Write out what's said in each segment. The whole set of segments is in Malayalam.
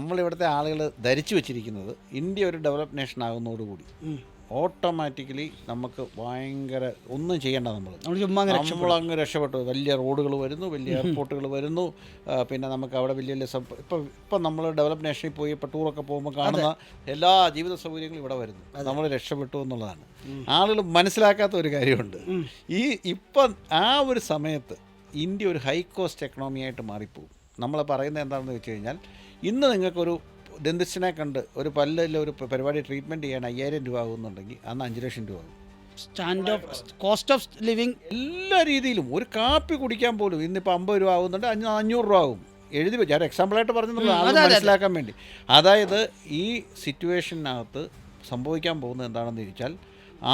നമ്മളിവിടുത്തെ ആളുകൾ ധരിച്ചു വെച്ചിരിക്കുന്നത് ഇന്ത്യ ഒരു ഡെവലപ്പ് നേഷൻ ആകുന്നതോടുകൂടി ഓട്ടോമാറ്റിക്കലി നമുക്ക് ഭയങ്കര ഒന്നും ചെയ്യേണ്ട നമ്മളങ്ങ് രക്ഷപ്പെട്ടു. വലിയ റോഡുകൾ വരുന്നു, വലിയ എയർപോർട്ടുകൾ വരുന്നു, പിന്നെ നമുക്ക് അവിടെ വലിയ വലിയ ഇപ്പം നമ്മൾ ഡെവലപ്പ് നേഷനിൽ പോയി ഇപ്പോൾ ടൂറൊക്കെ പോകുമ്പോൾ കാണുന്ന എല്ലാ ജീവിത സൗകര്യങ്ങളും ഇവിടെ വരുന്നു. നമ്മൾ രക്ഷപ്പെട്ടു എന്നുള്ളതാണ്. ആളുകൾ മനസ്സിലാക്കാത്ത ഒരു കാര്യമുണ്ട്. ഇപ്പം ആ ഒരു സമയത്ത് ഇന്ത്യ ഒരു ഹൈ കോസ്റ്റ് എക്കണോമിയായിട്ട് മാറിപ്പോകും. നമ്മൾ പറയുന്നത് എന്താണെന്ന് വെച്ച് കഴിഞ്ഞാൽ, ഇന്ന് നിങ്ങൾക്കൊരു ഡെന്റിസ്റ്റിനെ കണ്ട് ഒരു പല്ലിൽ ഒരു പരിപാടി ട്രീറ്റ്മെൻറ്റ് ചെയ്യാൻ 5000 രൂപ ആകുന്നുണ്ടെങ്കിൽ അന്ന് 5 ലക്ഷം രൂപ ആകും. കോസ്റ്റ് ഓഫ് ലിവിങ് എല്ലാ രീതിയിലും. ഒരു കാപ്പി കുടിക്കാൻ പോലും ഇന്നിപ്പോൾ 50 രൂപ ആകുന്നുണ്ട്, 500 രൂപ ആകും. എഴുതി വെച്ച് ഞാൻ എക്സാമ്പിളായിട്ട് പറഞ്ഞെന്നുള്ളത് ആൾ മനസ്സിലാക്കാൻ വേണ്ടി. അതായത് ഈ സിറ്റുവേഷനകത്ത് സംഭവിക്കാൻ പോകുന്നത് എന്താണെന്ന് ചോദിച്ചാൽ,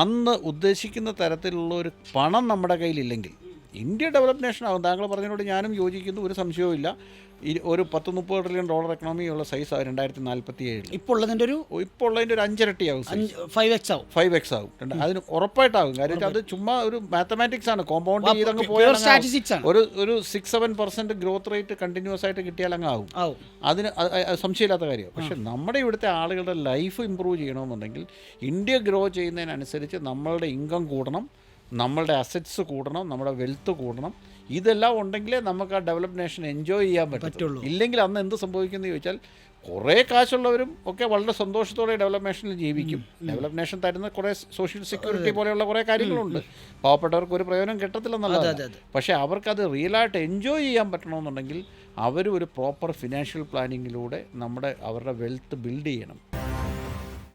അന്ന് ഉദ്ദേശിക്കുന്ന തരത്തിലുള്ള ഒരു പണം നമ്മുടെ കയ്യിലില്ലെങ്കിൽ ഇന്ത്യ ഡെവലപ്പ് നേഷൻ ആകും. താങ്കൾ പറഞ്ഞതിനോട് ഞാനും യോജിക്കുന്നു, ഒരു സംശയവും ഇല്ല. ഒരു $10-30 ട്രില്യൺ എക്കണോമിയുള്ള സൈസ് 2047 ഇപ്പോൾ ഉള്ളതിൻ്റെ ഒരു 5 ഇരട്ടിയാകും, 5x ആകും. അതിന് ഉറപ്പായിട്ടാകും. കാര്യം അത് ചുമ്മാ ഒരു മാത്തമാറ്റിക്സ് ആണ്. കോമ്പൗണ്ട് ചെയ്തങ്ങ് പോയാൽ ഒരു 6-7% ഗ്രോത്ത് റേറ്റ് കണ്ടിന്യൂസ് ആയിട്ട് കിട്ടിയാൽ അങ്ങ് ആകും. അതിന് സംശയമില്ലാത്ത കാര്യമാണ്. പക്ഷെ നമ്മുടെ ഇവിടുത്തെ ആളുകളുടെ ലൈഫ് ഇമ്പ്രൂവ് ചെയ്യണമെന്നുണ്ടെങ്കിൽ ഇന്ത്യ ഗ്രോ ചെയ്യുന്നതിനനുസരിച്ച് നമ്മളുടെ ഇൻകം കൂടണം, നമ്മളുടെ അസറ്റ്സ് കൂടണം, നമ്മുടെ വെൽത്ത് കൂടണം. ഇതെല്ലാം ഉണ്ടെങ്കിലേ നമുക്ക് ആ ഡെവലപ്പ് നേഷൻ എൻജോയ് ചെയ്യാൻ പറ്റുള്ളൂ. ഇല്ലെങ്കിൽ അന്ന് എന്ത് സംഭവിക്കുന്നത് ചോദിച്ചാൽ, കുറേ കാശുള്ളവരും ഒക്കെ വളരെ സന്തോഷത്തോടെ ഡെവലപ്പ് നേഷനിൽ ജീവിക്കും. ഡെവലപ്പ് നേഷൻ തരുന്ന കുറേ സോഷ്യൽ സെക്യൂരിറ്റി പോലെയുള്ള കുറേ കാര്യങ്ങളുണ്ട്. പാവപ്പെട്ടവർക്ക് ഒരു പ്രയോജനം കിട്ടത്തില്ലെന്നുള്ളത്. പക്ഷേ അവർക്കത് റിയലായിട്ട് എൻജോയ് ചെയ്യാൻ പറ്റണമെന്നുണ്ടെങ്കിൽ അവർ ഒരു പ്രോപ്പർ ഫിനാൻഷ്യൽ പ്ലാനിങ്ങിലൂടെ അവരുടെ വെൽത്ത് ബിൽഡ് ചെയ്യണം.